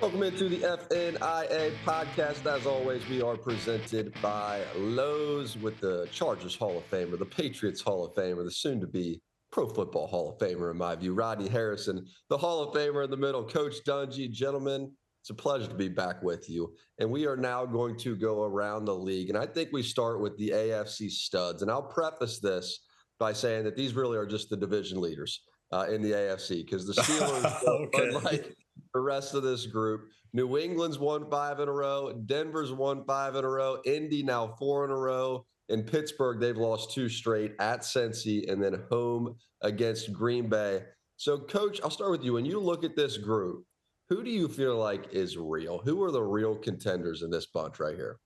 Welcome into the FNIA podcast. As always, we are presented by Lowe's with the Chargers Hall of Famer, the Patriots Hall of Famer, the soon-to-be Pro Football Hall of Famer, in my view, Rodney Harrison, the Hall of Famer in the middle, Coach Dungy. Gentlemen, it's a pleasure to be back with you. And we are now going to go around the league. And I think we start with the AFC studs. And I'll preface this by saying that these really are just the division leaders in the AFC, because the Steelers, Okay. unlike the rest of this group, New England's won 5 in a row, Denver's won 5 in a row, Indy now 4 in a row. In Pittsburgh, they've lost 2 straight at Cincy and then home against Green Bay. So, Coach, I'll start with you. When you look at this group, who do you feel like is real? Who are the real contenders in this bunch right here?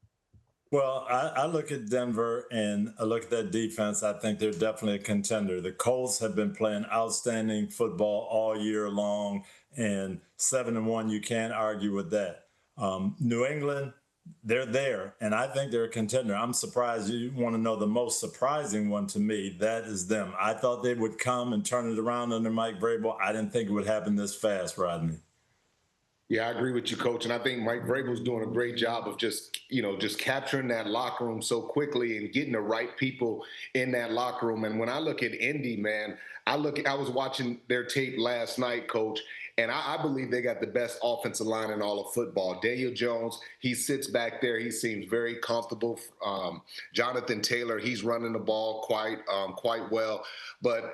Well, I look at Denver and I look at that defense. I think they're definitely a contender. The Colts have been playing outstanding football all year long, and 7-1, you can't argue with that. New England, they're there, and I think they're a contender. I'm surprised. You want to know the most surprising one to me, that is them. I thought they would come and turn it around under Mike Vrabel. I didn't think it would happen this fast, Rodney. Yeah, I agree with you, Coach. And I think Mike Vrabel's doing a great job of just capturing that locker room so quickly and getting the right people in that locker room. And when I look at Indy, man, I was watching their tape last night, Coach, and I believe they got the best offensive line in all of football. Daniel Jones, he sits back there. He seems very comfortable. Jonathan Taylor, he's running the ball quite well. But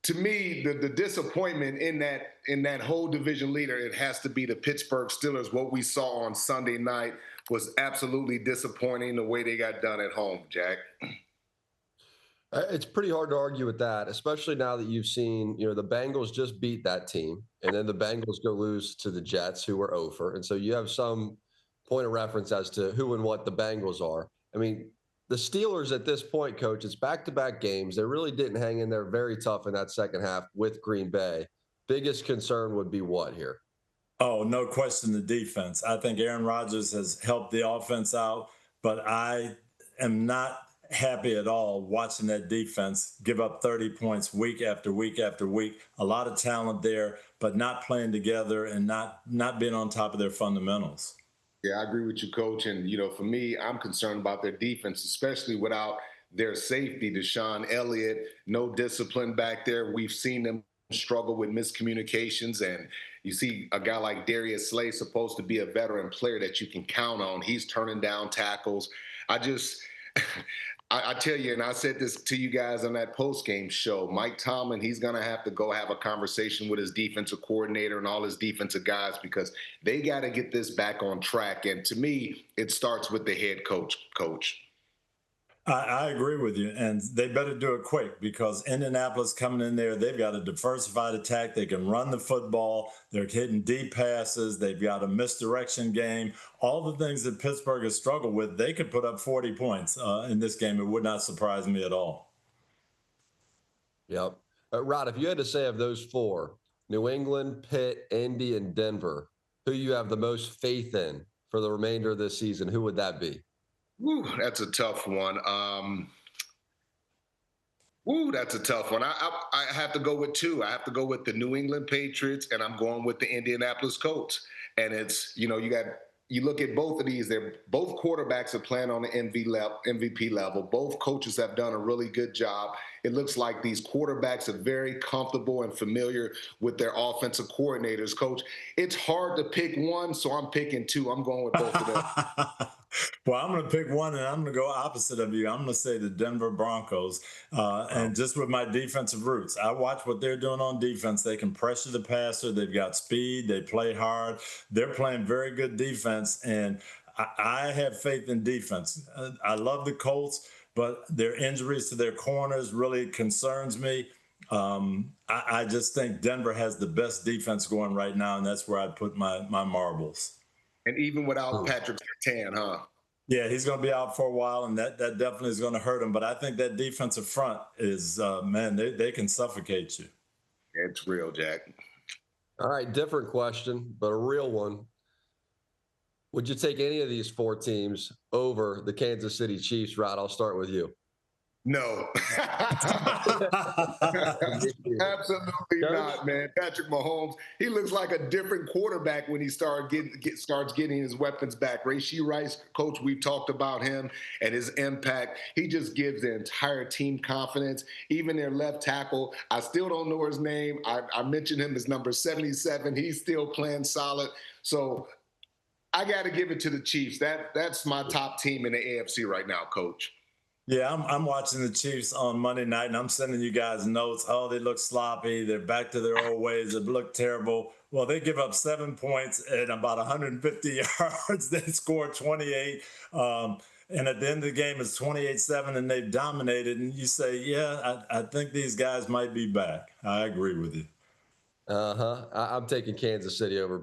to me, the disappointment in that whole division leader, it has to be the Pittsburgh Steelers. What we saw on Sunday night was absolutely disappointing, the way they got done at home, Jack. It's pretty hard to argue with that, especially now that you've seen, the Bengals just beat that team, and then the Bengals go lose to the Jets, who were 0-for. And so you have some point of reference as to who and what the Bengals are. I mean, the Steelers at this point, Coach, it's back-to-back games. They really didn't hang in there very tough in that second half with Green Bay. Biggest concern would be what here? Oh, no question, the defense. I think Aaron Rodgers has helped the offense out, but I am not happy at all watching that defense give up 30 points week after week after week. A lot of talent there, but not playing together and not being on top of their fundamentals. Yeah, I agree with you, Coach. And, for me, I'm concerned about their defense, especially without their safety, Deshaun Elliott, no discipline back there. We've seen them struggle with miscommunications. And you see a guy like Darius Slay, supposed to be a veteran player that you can count on. He's turning down tackles. I tell you, and I said this to you guys on that post-game show, Mike Tomlin, he's going to have to go have a conversation with his defensive coordinator and all his defensive guys, because they got to get this back on track. And to me, it starts with the head coach. I agree with you, and they better do it quick, because Indianapolis coming in there, they've got a diversified attack. They can run the football. They're hitting deep passes. They've got a misdirection game. All the things that Pittsburgh has struggled with, they could put up 40 points in this game. It would not surprise me at all. Yep. Rod, if you had to say of those 4, New England, Pitt, Indy, and Denver, who you have the most faith in for the remainder of this season, who would that be? Ooh, that's a tough one. That's a tough one. I have to go with 2. I have to go with the New England Patriots, and I'm going with the Indianapolis Colts. And it's, you look at both of these, they're both quarterbacks are playing on the MVP level. Both coaches have done a really good job. It looks like these quarterbacks are very comfortable and familiar with their offensive coordinators. Coach, it's hard to pick one, so I'm picking 2. I'm going with both of them. Well, I'm going to pick one, and I'm going to go opposite of you. I'm going to say the Denver Broncos. And just with my defensive roots, I watch what they're doing on defense. They can pressure the passer. They've got speed. They play hard. They're playing very good defense, and I have faith in defense. I love the Colts, but their injuries to their corners really concerns me. I just think Denver has the best defense going right now, and that's where I'd put my marbles. And even without Patrick Surtain, huh? Yeah, he's going to be out for a while, and that definitely is going to hurt him. But I think that defensive front is, they can suffocate you. It's real, Jack. All right, different question, but a real one. Would you take any of these 4 teams over the Kansas City Chiefs, Rod? I'll start with you. No. Absolutely not, man. Patrick Mahomes, he looks like a different quarterback when he starts getting his weapons back. Rashee Rice, coach, we've talked about him and his impact. He just gives the entire team confidence. Even their left tackle, I still don't know his name. I mentioned him as number 77. He's still playing solid. So I got to give it to the Chiefs. That's my top team in the AFC right now, Coach. Yeah, I'm watching the Chiefs on Monday night, and I'm sending you guys notes. Oh, they look sloppy. They're back to their old ways. They look terrible. Well, they give up 7 points and about 150 yards. They score 28. And at the end of the game, it's 28-7, and they've dominated. And you say, yeah, I think these guys might be back. I agree with you. I'm taking Kansas City over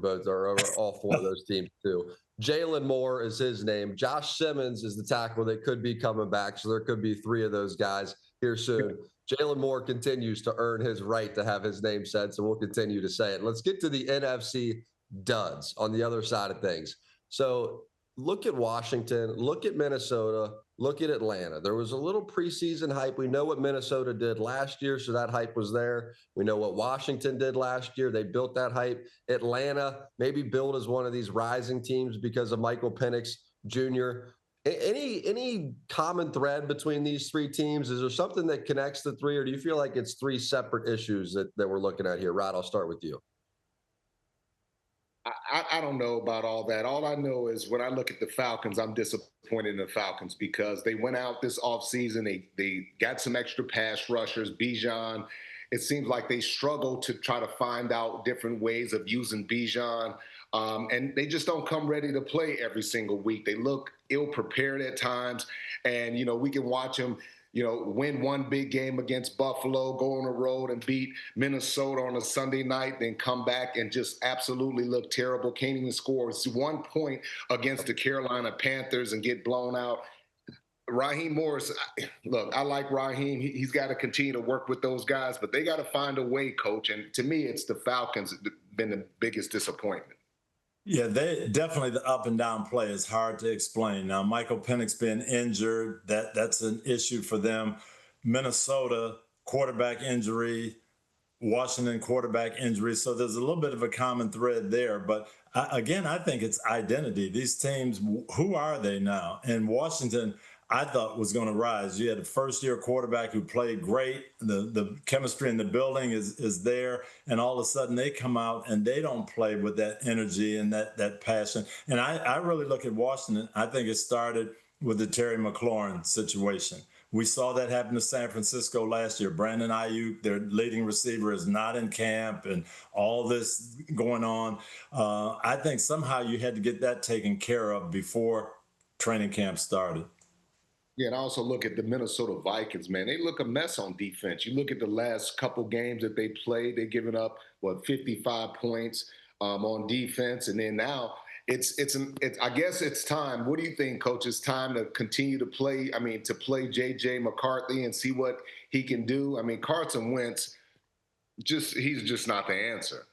all four of those teams, too. Jalen Moore is his name. Josh Simmons is the tackle that could be coming back. So there could be 3 of those guys here soon. Jalen Moore continues to earn his right to have his name said. So we'll continue to say it. Let's get to the NFC duds on the other side of things. So look at Washington, look at Minnesota, look at Atlanta. There was a little preseason hype. We know what Minnesota did last year, so that hype was there. We know what Washington did last year. They built that hype. Atlanta maybe built as one of these rising teams because of Michael Penix Jr. Any common thread between these 3 teams? Is there something that connects the 3, or do you feel like it's 3 separate issues that we're looking at here? Rod, I'll start with you. I don't know about all that. All I know is when I look at the Falcons, I'm disappointed in the Falcons because they went out this offseason. They got some extra pass rushers. Bijan, it seems like they struggle to try to find out different ways of using Bijan. And they just don't come ready to play every single week. They look ill-prepared at times. And, we can watch them win one big game against Buffalo, go on the road and beat Minnesota on a Sunday night, then come back and just absolutely look terrible. Can't even score 1 point against the Carolina Panthers and get blown out. Raheem Morris, look, I like Raheem. He's got to continue to work with those guys, but they got to find a way, Coach. And to me, it's the Falcons been the biggest disappointment. Yeah, they definitely, the up and down play is hard to explain. Now, Michael Penix being injured, that's an issue for them. Minnesota, quarterback injury, Washington, quarterback injury. So there's a little bit of a common thread there. But again, I think it's identity. These teams, who are they now? And Washington, I thought was going to rise. You had a first-year quarterback who played great. The chemistry in the building is there, and all of a sudden they come out and they don't play with that energy and that passion. And I really look at Washington. I think it started with the Terry McLaurin situation. We saw that happen to San Francisco last year. Brandon Ayuk, their leading receiver, is not in camp, and all this going on. I think somehow you had to get that taken care of before training camp started. Yeah, and I also look at the Minnesota Vikings, man. They look a mess on defense. You look at the last couple games that they played, they've given up, 55 points on defense. And then now I guess it's time. What do you think, Coach? It's time to continue to play, to play J.J. McCarthy and see what he can do. Carson Wentz, he's just not the answer.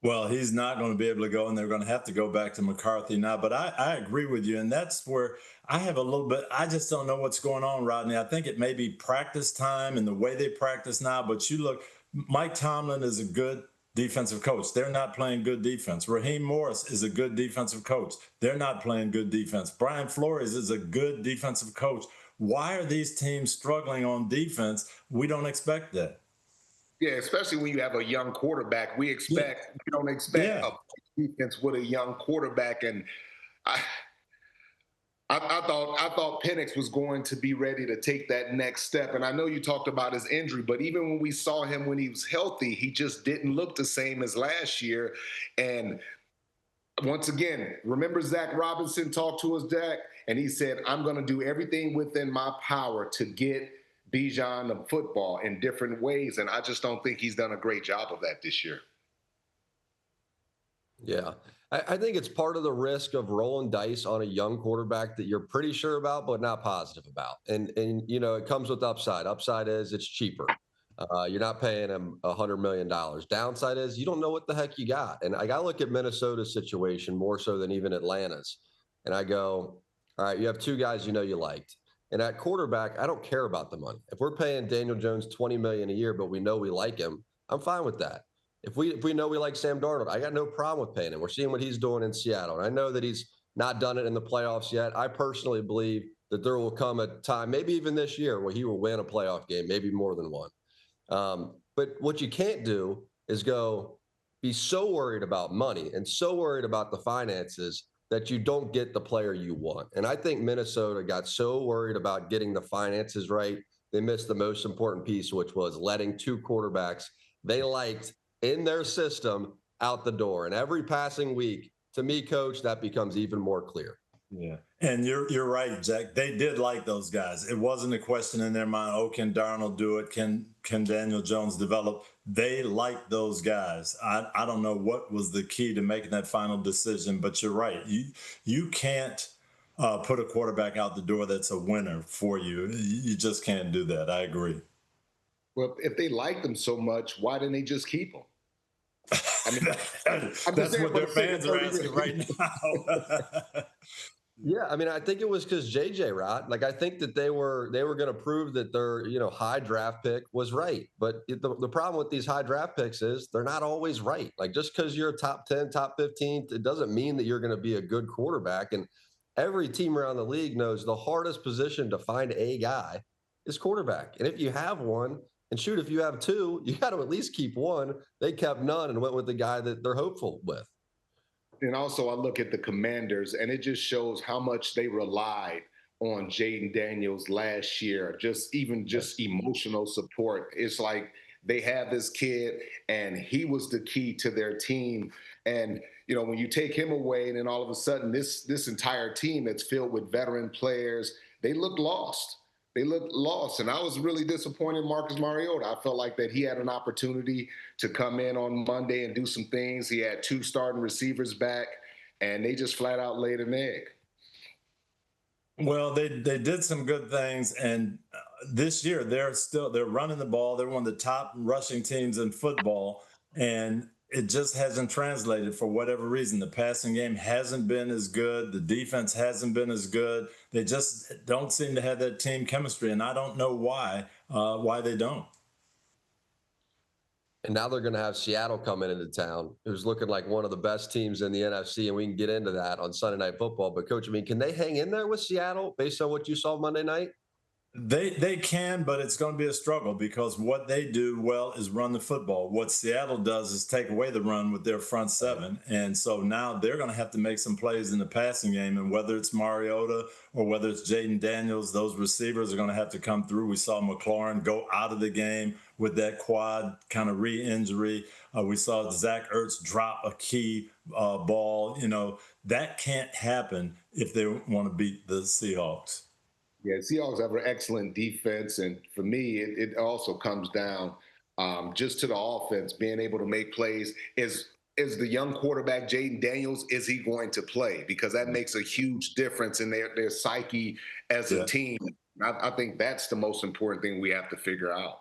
Well, he's not going to be able to go, and they're going to have to go back to McCarthy now. But I agree with you, and that's where I have a little bit – I just don't know what's going on, Rodney. I think it may be practice time and the way they practice now. But you look – Mike Tomlin is a good defensive coach. They're not playing good defense. Raheem Morris is a good defensive coach. They're not playing good defense. Brian Flores is a good defensive coach. Why are these teams struggling on defense? We don't expect that. Yeah, especially when you have a young quarterback. We don't expect a defense with a young quarterback. And I thought Penix was going to be ready to take that next step. And I know you talked about his injury, but even when we saw him when he was healthy, he just didn't look the same as last year. And once again, remember Zach Robinson talked to us, Jack, and he said, I'm going to do everything within my power to get Bijan the football in different ways, and I just don't think he's done a great job of that this year. Yeah, I think it's part of the risk of rolling dice on a young quarterback that you're pretty sure about but not positive about. And it comes with upside. Upside is it's cheaper. You're not paying him $100 million. Downside is you don't know what the heck you got. And I got to look at Minnesota's situation more so than even Atlanta's. And I go, all right, you have 2 guys you liked. And at quarterback, I don't care about the money. If we're paying Daniel Jones $20 million a year, but we know we like him, I'm fine with that. If we know we like Sam Darnold, I got no problem with paying him. We're seeing what he's doing in Seattle. And I know that he's not done it in the playoffs yet. I personally believe that there will come a time, maybe even this year, where he will win a playoff game, maybe more than one. But what you can't do is be so worried about money and so worried about the finances that you don't get the player you want. And I think Minnesota got so worried about getting the finances right, they missed the most important piece, which was letting two quarterbacks they liked in their system out the door. And every passing week, to me, Coach, that becomes even more clear. Yeah. And you're right, Jack. They did like those guys. It wasn't a question in their mind, oh, can Darnold do it? Can Daniel Jones develop? They liked those guys. I don't know what was the key to making that final decision, but you're right. You can't put a quarterback out the door that's a winner for you. You just can't do that. I agree. Well, if they liked them so much, why didn't they just keep them? I mean, that's what their fans are asking right now. Yeah, I mean, I think it was because JJ, Rod. Like, I think that they were going to prove that their high draft pick was right. But the problem with these high draft picks is they're not always right. Like, just because you're a top 10, top 15, it doesn't mean that you're going to be a good quarterback. And every team around the league knows the hardest position to find a guy is quarterback. And if you have one, and shoot, if you have two, you got to at least keep one. They kept none and went with the guy that they're hopeful with. And also, I look at the Commanders, and it just shows how much they relied on Jaden Daniels last year, just emotional support. It's like they have this kid, and he was the key to their team. And, when you take him away, and then all of a sudden this entire team that's filled with veteran players, they look lost. They looked lost, and I was really disappointed in Marcus Mariota. I felt like that he had an opportunity to come in on Monday and do some things. He had two starting receivers back, and they just flat out laid an egg. Well, they did some good things, and this year they're running the ball. They're one of the top rushing teams in football, and it just hasn't translated for whatever reason. The passing game hasn't been as good. The defense hasn't been as good. They just don't seem to have that team chemistry, and I don't know why they don't. And now they're going to have Seattle coming into town, who's looking like one of the best teams in the NFC, and we can get into that on Sunday Night Football. But, Coach, I mean, can they hang in there with Seattle based on what you saw Monday night? They can, but it's going to be a struggle because what they do well is run the football. What Seattle does is take away the run with their front seven. And so now they're going to have to make some plays in the passing game. And whether it's Mariota or whether it's Jaden Daniels, those receivers are going to have to come through. We saw McLaurin go out of the game with that quad kind of re-injury. We saw Zach Ertz drop a key ball. That can't happen if they want to beat the Seahawks. Yeah, Seahawks have an excellent defense, and for me, it also comes down just to the offense being able to make plays. Is the young quarterback Jaden Daniels, is he going to play? Because that makes a huge difference in their psyche as a team. I think that's the most important thing we have to figure out.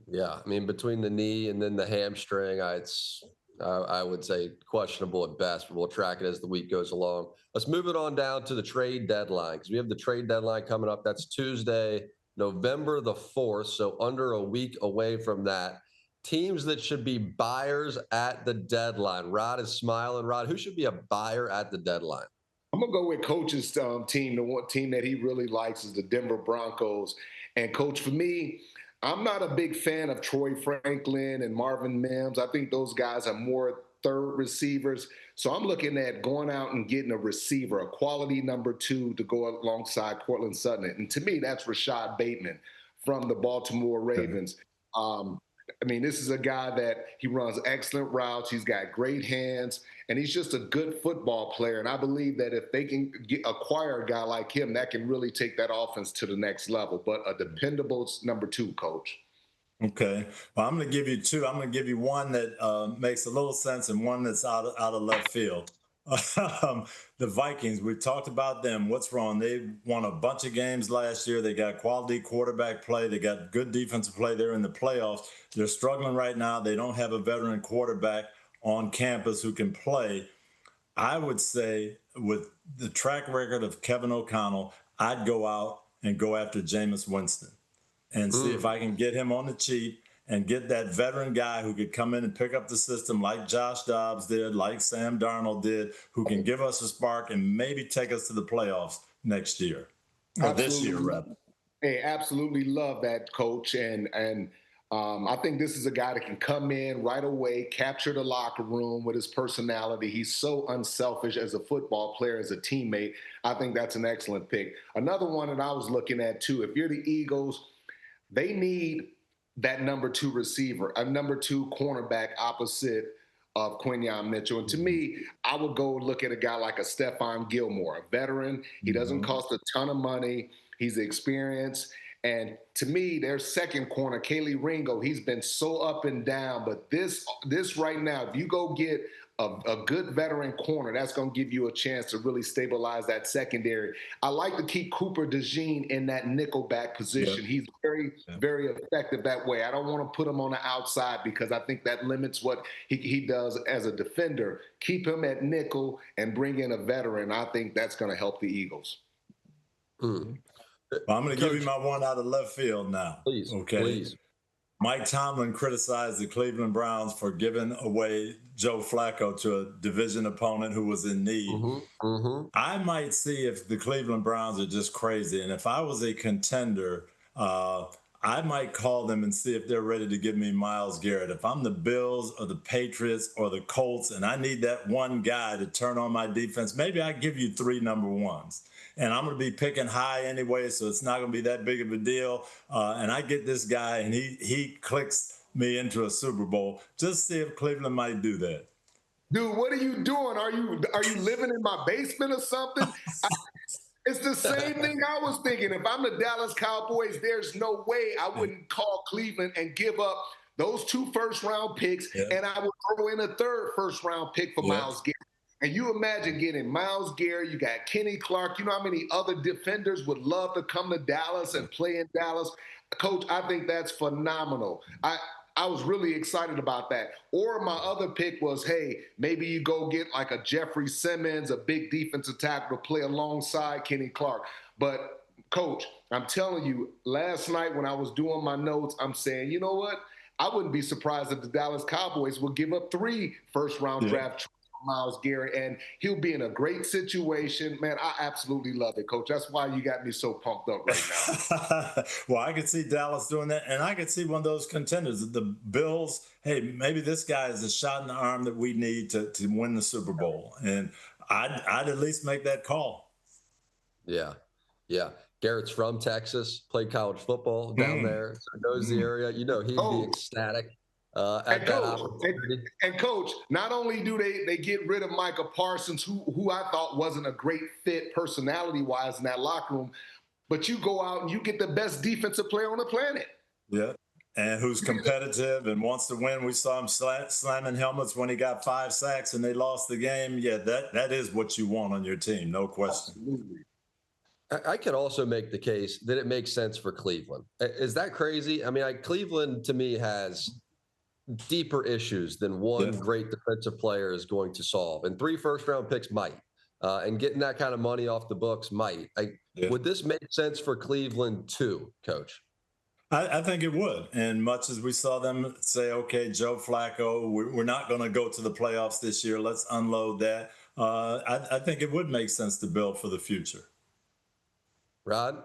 Yeah, I mean, between the knee and then the hamstring, I would say questionable at best, but we'll track it as the week goes along. Let's move it on down to the trade deadline because we have the trade deadline coming up. That's Tuesday, November the 4th, so under a week away from that. Teams that should be buyers at the deadline. Rod is smiling. Rod, who should be a buyer at the deadline? I'm going to go with Coach's team. The one team that he really likes is the Denver Broncos. And, Coach, for me, I'm not a big fan of Troy Franklin and Marvin Mims. I think those guys are more third receivers. So I'm looking at going out and getting a receiver, a quality number 2 to go alongside Cortland Sutton. And to me, that's Rashad Bateman from the Baltimore Ravens. I mean, this is a guy that he runs excellent routes. He's got great hands, and he's just a good football player. And I believe that if they can acquire a guy like him, that can really take that offense to the next level. But a dependable number 2, Coach. Okay. Well, I'm going to give you 2. I'm going to give you one that makes a little sense and one that's out of left field. The Vikings, we talked about them. What's wrong? They won a bunch of games last year. They got quality quarterback play. They got good defensive play. They're in the playoffs. They're struggling right now. They don't have a veteran quarterback on campus who can play. I would say with the track record of Kevin O'Connell, I'd go out and go after Jameis Winston and see if I can get him on the cheap and get that veteran guy who could come in and pick up the system like Josh Dobbs did, like Sam Darnold did, who can give us a spark and maybe take us to the playoffs next year, or this year, rather. Hey, absolutely love that, Coach. And I think this is a guy that can come in right away, capture the locker room with his personality. He's so unselfish as a football player, as a teammate. I think that's an excellent pick. Another one that I was looking at, too, if you're the Eagles, they need that number 2 receiver, a number 2 cornerback opposite of Quinyon Mitchell. And to me, I would go look at a guy like a Stephon Gilmore, a veteran. He doesn't cost a ton of money. He's experienced. And to me, their second corner, Kaylee Ringo, he's been so up and down. But this right now, if you go get a good veteran corner, that's going to give you a chance to really stabilize that secondary. I like to keep Cooper DeJean in that nickelback position. Yeah. He's very, very effective that way. I don't want to put him on the outside because I think that limits what he does as a defender. Keep him at nickel and bring in a veteran. I think that's going to help the Eagles. Well, I'm going to give you my one out of left field now. Please, okay. Please. Mike Tomlin criticized the Cleveland Browns for giving away Joe Flacco to a division opponent who was in need. I might see if the Cleveland Browns are just crazy. And if I was a contender, I might call them and see if they're ready to give me Myles Garrett. If I'm the Bills or the Patriots or the Colts and I need that one guy to turn on my defense, maybe I give you 3 number 1s. And I'm going to be picking high anyway, so it's not going to be that big of a deal. And I get this guy, and he clicks me into a Super Bowl. Just see if Cleveland might do that. Dude, what are you doing? Are you living in my basement or something? It's the same thing I was thinking. If I'm the Dallas Cowboys, there's no way I wouldn't call Cleveland and give up those 2 first-round picks, and I would throw in a 3rd first-round pick for Myles Garrett. And you imagine getting Myles Garrett, you got Kenny Clark. You know how many other defenders would love to come to Dallas and play in Dallas? Coach, I think that's phenomenal. I was really excited about that. Or my other pick was, hey, maybe you go get like a Jeffrey Simmons, a big defensive tackle to play alongside Kenny Clark. But, Coach, I'm telling you, last night when I was doing my notes, I'm saying, you know what? I wouldn't be surprised if the Dallas Cowboys will give up 3 first-round draft choices. Myles Garrett, and he'll be in a great situation. Man, I absolutely love it, Coach. That's why you got me so pumped up right now. Well, I could see Dallas doing that, and I could see one of those contenders, the Bills. Hey, maybe this guy is a shot in the arm that we need to win the Super Bowl, and I'd at least make that call. Yeah. Garrett's from Texas, played college football down there, so knows the area. You know, he'd be ecstatic. And Coach, not only do they get rid of Micah Parsons, who I thought wasn't a great fit personality-wise in that locker room, but you go out and you get the best defensive player on the planet. Yeah, and who's competitive and wants to win. We saw him slamming helmets when he got 5 sacks and they lost the game. Yeah, that is what you want on your team, no question. Absolutely. I could also make the case that it makes sense for Cleveland. Is that crazy? I mean, Cleveland to me has deeper issues than one great defensive player is going to solve. And 3 first-round picks might. And getting that kind of money off the books might. Would this make sense for Cleveland too, Coach? I think it would. And much as we saw them say, okay, Joe Flacco, we're not going to go to the playoffs this year. Let's unload that. I think it would make sense to build for the future. Rod?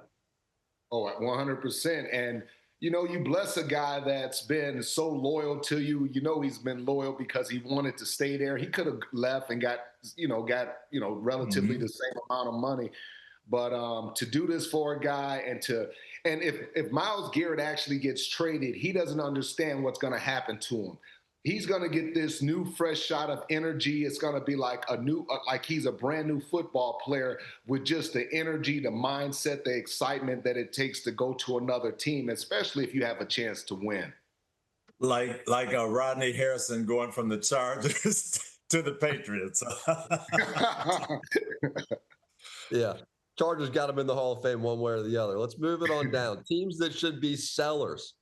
Oh, 100%. And you know, you bless a guy that's been so loyal to you. You know, he's been loyal because he wanted to stay there. He could have left and got relatively the same amount of money. But to do this for a guy and if Myles Garrett actually gets traded, he doesn't understand what's going to happen to him. He's going to get this new, fresh shot of energy. It's going to be like he's a brand new football player with just the energy, the mindset, the excitement that it takes to go to another team, especially if you have a chance to win. Like a Rodney Harrison going from the Chargers to the Patriots. Yeah. Chargers got him in the Hall of Fame one way or the other. Let's move it on down. Teams that should be sellers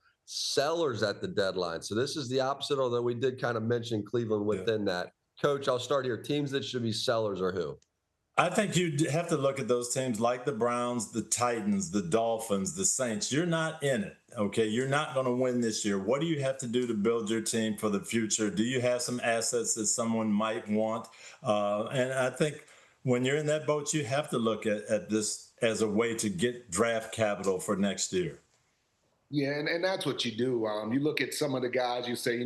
at the deadline. So this is the opposite, although we did kind of mention Cleveland within that. Coach, I'll start here. Teams that should be sellers are who? I think you have to look at those teams like the Browns, the Titans, the Dolphins, the Saints. You're not in it, okay? You're not going to win this year. What do you have to do to build your team for the future? Do you have some assets that someone might want? And I think when you're in that boat, you have to look at this as a way to get draft capital for next year. Yeah, and that's what you do. You look at some of the guys, you say,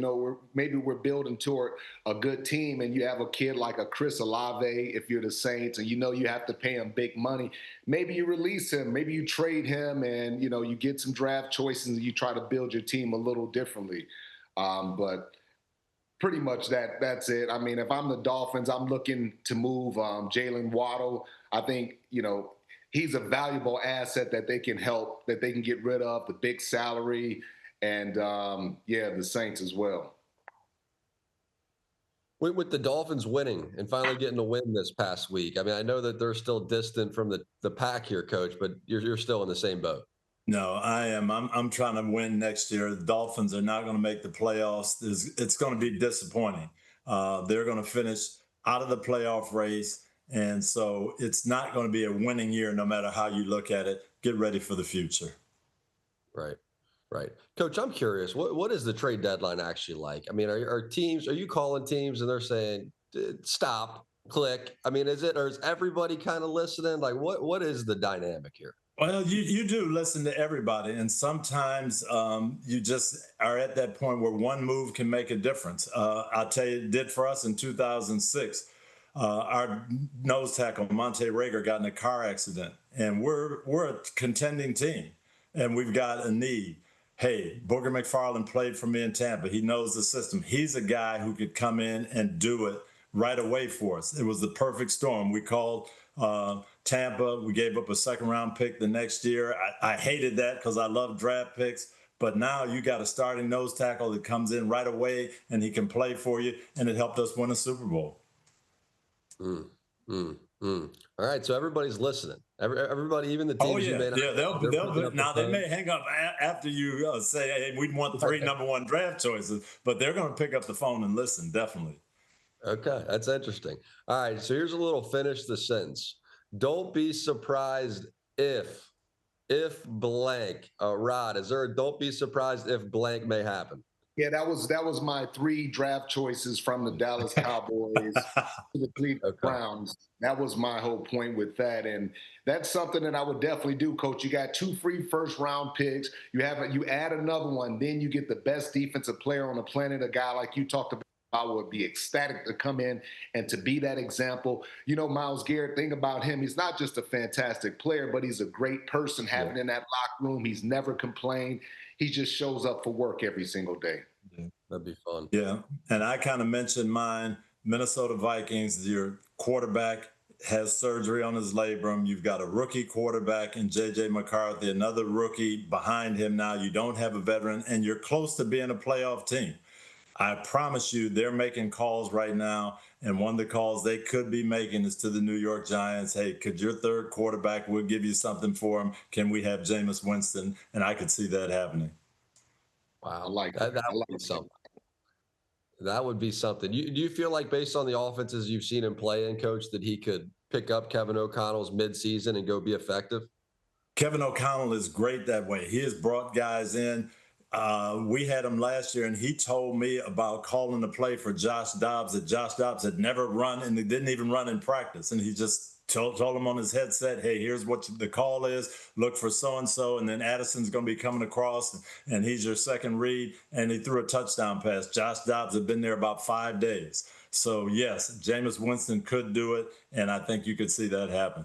maybe we're building toward a good team, and you have a kid like a Cris Olave, if you're the Saints, and you have to pay him big money. Maybe you release him, maybe you trade him, and you get some draft choices, and you try to build your team a little differently. But pretty much that's it. I mean, if I'm the Dolphins, I'm looking to move Jalen Waddle. I think he's a valuable asset that they can help, that they can get rid of, the big salary, and the Saints as well. With the Dolphins winning and finally getting a win this past week, I mean, I know that they're still distant from the pack here, Coach, but you're still in the same boat. No, I am. I'm trying to win next year. The Dolphins are not going to make the playoffs. It's going to be disappointing. They're going to finish out of the playoff race. And so it's not going to be a winning year no matter how you look at it. Get ready for the future. Right. Coach, I'm curious, what is the trade deadline actually like? I mean, are you calling teams and they're saying, stop, click? I mean, or is everybody kind of listening? Like, what is the dynamic here? Well, you do listen to everybody, and sometimes you just are at that point where one move can make a difference. I'll tell you, it did for us in 2006. Our nose tackle, Monte Rager, got in a car accident, and we're a contending team, and we've got a need. Hey, Booger McFarland played for me in Tampa. He knows the system. He's a guy who could come in and do it right away for us. It was the perfect storm. We called Tampa. We gave up a second-round pick the next year. I hated that because I love draft picks. But now you got a starting nose tackle that comes in right away, and he can play for you, and it helped us win a Super Bowl. All right, so everybody's listening. Everybody, even the teams. Now they may hang up after you say, "Hey, we want 3 number 1 draft choices," but they're going to pick up the phone and listen, definitely. Okay, that's interesting. All right, so here's a little finish the sentence. Don't be surprised if blank. Rod, is there a don't be surprised if blank may happen? Yeah, that was my 3 draft choices from the Dallas Cowboys to the Cleveland Browns. That was my whole point with that, and that's something that I would definitely do, Coach. You got 2 free first-round picks. You add another one, then you get the best defensive player on the planet, a guy like you talked about. I would be ecstatic to come in and to be that example. Myles Garrett, think about him. He's not just a fantastic player, but he's a great person having in that locker room. He's never complained. He just shows up for work every single day. Yeah, that'd be fun. Yeah, and I kind of mentioned mine, Minnesota Vikings. Your quarterback has surgery on his labrum. You've got a rookie quarterback in J.J. McCarthy, another rookie behind him now. You don't have a veteran, and you're close to being a playoff team. I promise you they're making calls right now, and one of the calls they could be making is to the New York Giants. Hey, could your third quarterback, we'll give you something for him. Can we have Jameis Winston? And I could see that happening. Wow, I like that. That would be something. That would be something. Do you feel like based on the offenses you've seen him play in, Coach, that he could pick up Kevin O'Connell's midseason and go be effective? Kevin O'Connell is great that way. He has brought guys in. We had him last year, and he told me about calling the play for Josh Dobbs that Josh Dobbs had never run, and he didn't even run in practice. And he just told him on his headset, hey, here's what the call is. Look for so-and-so, and then Addison's going to be coming across, and he's your second read. And he threw a touchdown pass. Josh Dobbs had been there about 5 days. So, yes, Jameis Winston could do it, and I think you could see that happen.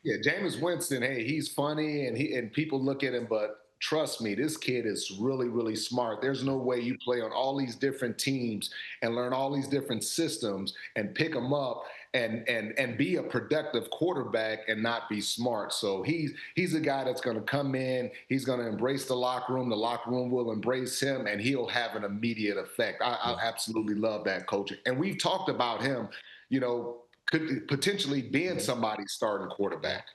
Yeah, Jameis Winston, hey, he's funny, and people look at him, but trust me, this kid is really, really smart. There's no way you play on all these different teams and learn all these different systems and pick them up and be a productive quarterback and not be smart. So he's a guy that's going to come in. He's going to embrace the locker room. The locker room will embrace him, and he'll have an immediate effect. I absolutely love that, Coach. And we've talked about him, could potentially being somebody's starting quarterback.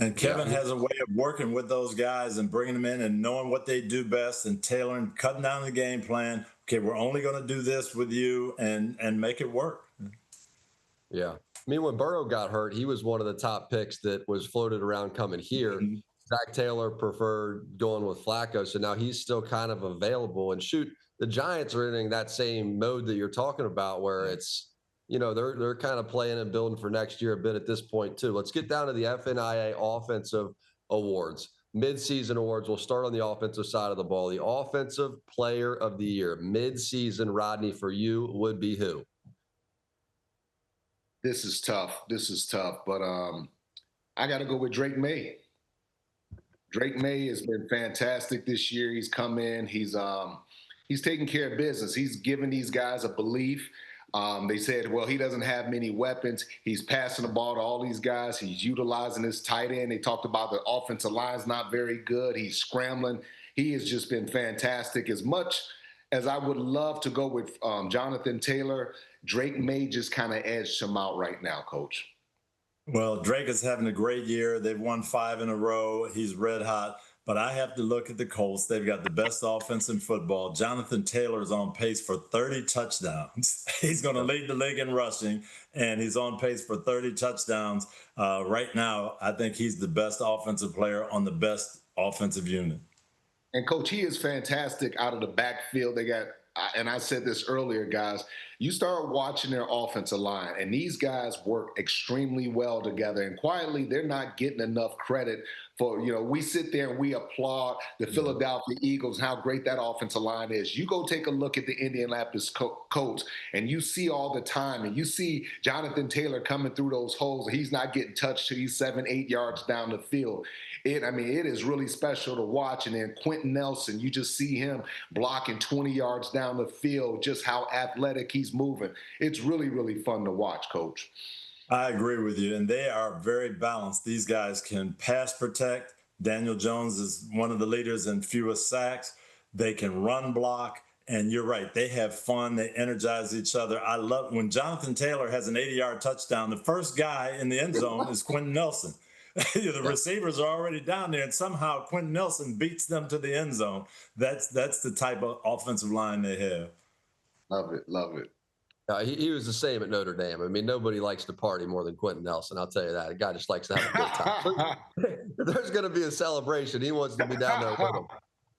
And Kevin has a way of working with those guys and bringing them in and knowing what they do best and tailoring, cutting down the game plan. Okay, we're only going to do this with you and make it work. Yeah. I mean, when Burrow got hurt, he was one of the top picks that was floated around coming here. Mm-hmm. Zac Taylor preferred going with Flacco, so now he's still kind of available. And shoot, the Giants are in that same mode that you're talking about, where it's, they're kind of playing and building for next year a bit at this point too. Let's get down to the FNIA offensive awards, midseason awards. We'll start on the offensive side of the ball. The offensive player of the year, midseason, Rodney, for you would be who? This is tough. But I got to go with Drake May. Drake May has been fantastic this year. He's come in. He's taking care of business. He's given these guys a belief. They said, well, he doesn't have many weapons. He's passing the ball to all these guys. He's utilizing his tight end. They talked about the offensive line's not very good. He's scrambling. He has just been fantastic. As much as I would love to go with Jonathan Taylor, Drake May just kind of edged him out right now, Coach. Well, Drake is having a great year. They've won 5 in a row. He's red hot. But I have to look at the Colts. They've got the best offense in football. Jonathan Taylor is on pace for 30 touchdowns. He's going to lead the league in rushing, and he's on pace for 30 touchdowns. Right now, I think he's the best offensive player on the best offensive unit. And, Coach, he is fantastic out of the backfield. They got, and I said this earlier, guys, you start watching their offensive line, and these guys work extremely well together. And quietly, they're not getting enough credit for, we sit there and we applaud the Philadelphia Eagles and how great that offensive line is. You go take a look at the Indianapolis Colts, and you see all the time, and you see Jonathan Taylor coming through those holes, and he's not getting touched till he's 7-8 yards down the field. It is really special to watch. And then Quentin Nelson, you just see him blocking 20 yards down the field, just how athletic he's moving. It's really, really fun to watch, Coach. I agree with you. And they are very balanced. These guys can pass protect. Daniel Jones is one of the leaders in fewest sacks. They can run block. And you're right. They have fun. They energize each other. I love when Jonathan Taylor has an 80-yard touchdown. The first guy in the end zone is Quentin Nelson. The receivers are already down there, and somehow Quentin Nelson beats them to the end zone. That's the type of offensive line they have. Love it. He was the same at Notre Dame. I mean, nobody likes to party more than Quentin Nelson. I'll tell you that. A guy just likes to have a good time. There's going to be a celebration. He wants to be down there with him.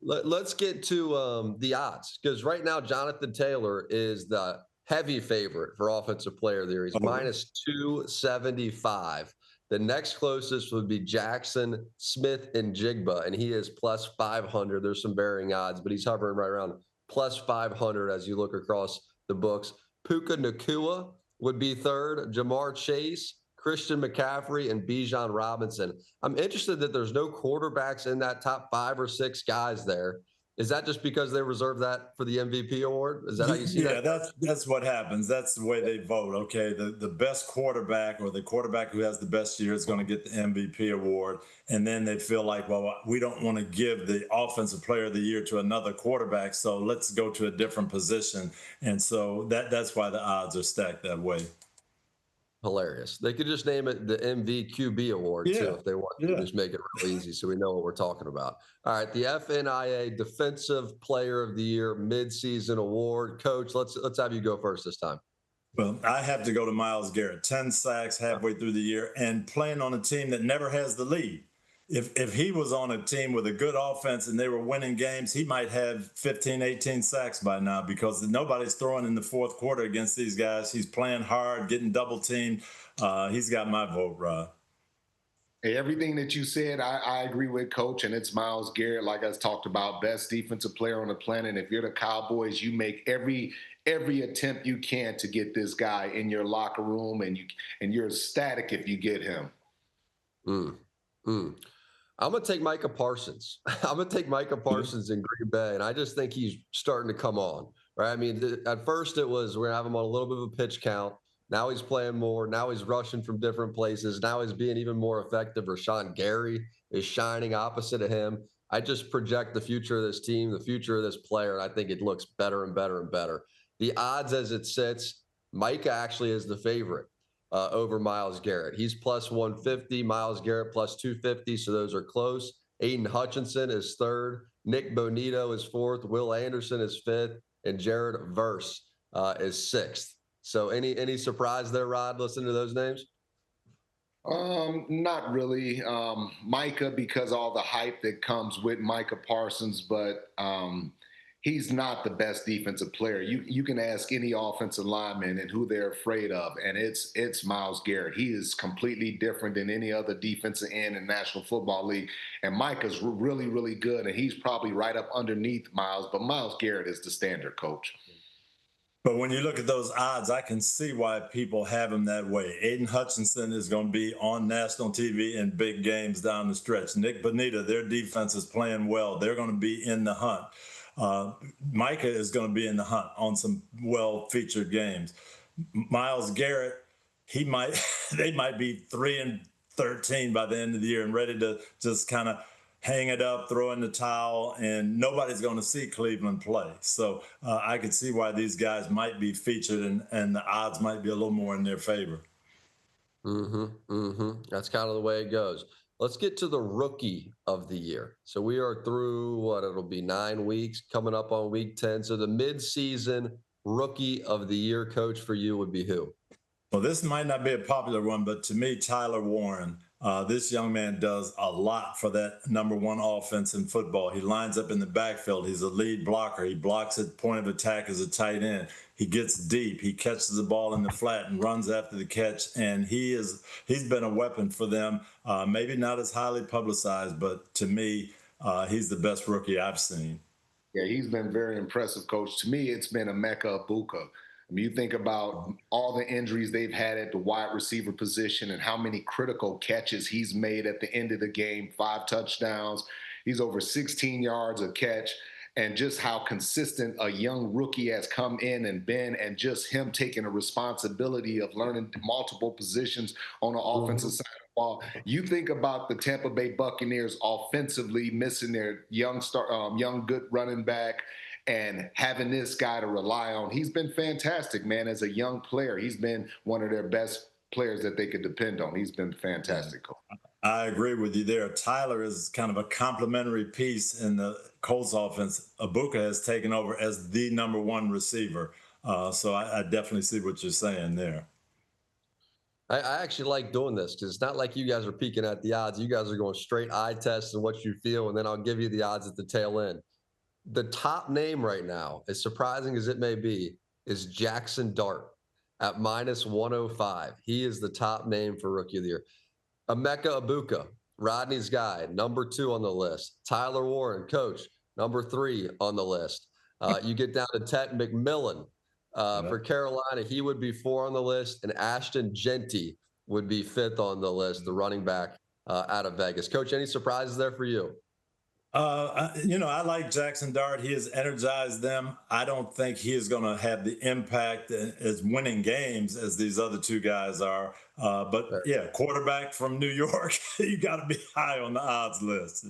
Let's get to the odds, because right now Jonathan Taylor is the heavy favorite for Offensive Player of the Year. He's minus 275. The next closest would be Jackson, Smith, and Jigba, and he is plus 500. There's some varying odds, but he's hovering right around plus 500 as you look across the books. Puka Nacua would be third, Jamar Chase, Christian McCaffrey, and Bijan Robinson. I'm interested that there's no quarterbacks in that top 5 or 6 guys there. Is that just because they reserve that for the MVP award? Is that how you see that? Yeah, that's what happens. That's the way they vote. Okay, the best quarterback or the quarterback who has the best year is going to get the MVP award. And then they feel like, well, we don't want to give the Offensive Player of the Year to another quarterback, so let's go to a different position. And so that's why the odds are stacked that way. Hilarious. They could just name it the MVQB award too if they want to just make it real easy so we know what we're talking about. All right, the FNIA Defensive Player of the Year midseason award. Coach, let's have you go first this time. Well, I have to go to Myles Garrett. 10 sacks halfway through the year and playing on a team that never has the lead. If he was on a team with a good offense and they were winning games, he might have 15, 18 sacks by now because nobody's throwing in the fourth quarter against these guys. He's playing hard, getting double teamed. He's got my vote, Rod. Hey, everything that you said, I agree with, Coach, and it's Myles Garrett, like I talked about, best defensive player on the planet. If you're the Cowboys, you make every attempt you can to get this guy in your locker room, and you're ecstatic if you get him. I'm going to take Micah Parsons. I'm going to take Micah Parsons in Green Bay, and I just think he's starting to come on, right? I mean, at first it was we're going to have him on a little bit of a pitch count. Now he's playing more. Now he's rushing from different places. Now he's being even more effective. Rashawn Gary is shining opposite of him. I just project the future of this team, the future of this player, and I think it looks better and better and better. The odds as it sits, Micah actually is the favorite over Myles Garrett. He's plus 150, Myles Garrett plus 250, so those are close. Aiden Hutchinson is third. Nick Bonito is fourth. Will Anderson is fifth. And Jared Verse is sixth. So any surprise there, Rod, listening to those names? Not really. Micah, because all the hype that comes with Micah Parsons, but he's not the best defensive player. You can ask any offensive lineman and who they're afraid of, and it's Myles Garrett. He is completely different than any other defensive end in National Football League. And Micah's really, really good, and he's probably right up underneath Myles, but Myles Garrett is the standard, coach. But when you look at those odds, I can see why people have him that way. Aiden Hutchinson is going to be on national TV in big games down the stretch. Nick Bonita, their defense is playing well. They're going to be in the hunt. Micah is going to be in the hunt on some well-featured games. Myles Garrett, they might be 3-13 by the end of the year and ready to just kind of hang it up, throw in the towel, and nobody's going to see Cleveland play. So I could see why these guys might be featured, and the odds might be a little more in their favor. That's kind of the way it goes. Let's get to the rookie of the year. So we are through it'll be 9 weeks, coming up on week 10. So the mid-season rookie of the year, coach, for you would be who? Well, this might not be a popular one, but to me, Tyler Warren. This young man does a lot for that number one offense in football. He lines up in the backfield. He's a lead blocker. He blocks at point of attack as a tight end. He gets deep. He catches the ball in the flat and runs after the catch. And he's been a weapon for them. Maybe not as highly publicized, but to me, he's the best rookie I've seen. Yeah, he's been very impressive, Coach. To me, it's been Emeka Egbuka. I mean, you think about all the injuries they've had at the wide receiver position and how many critical catches he's made at the end of the game, 5 touchdowns. He's over 16 yards a catch, and just how consistent a young rookie has come in and been, and just him taking a responsibility of learning multiple positions on the offensive side of the ball. You think about the Tampa Bay Buccaneers offensively missing their young good running back, and having this guy to rely on. He's been fantastic, man, as a young player. He's been one of their best players that they could depend on. He's been fantastic. I agree with you there. Tyler is kind of a complementary piece in the Colts offense. Egbuka has taken over as the number one receiver. So I definitely see what you're saying there. I actually like doing this because it's not like you guys are peeking at the odds. You guys are going straight eye test and what you feel, and then I'll give you the odds at the tail end. The top name right now, as surprising as it may be, is Jackson Dart at -105. He is the top name for Rookie of the Year. Emeka Egbuka, Rodney's guy, number 2 on the list. Tyler Warren, coach, number 3 on the list. You get down to Ted McMillan for Carolina. He would be 4 on the list, and Ashton Genty would be 5th on the list, the running back out of Vegas. Coach, any surprises there for you? I like Jackson Dart. He has energized them. I don't think he is going to have the impact as winning games as these other 2 guys are. But yeah, quarterback from New York, you got to be high on the odds list.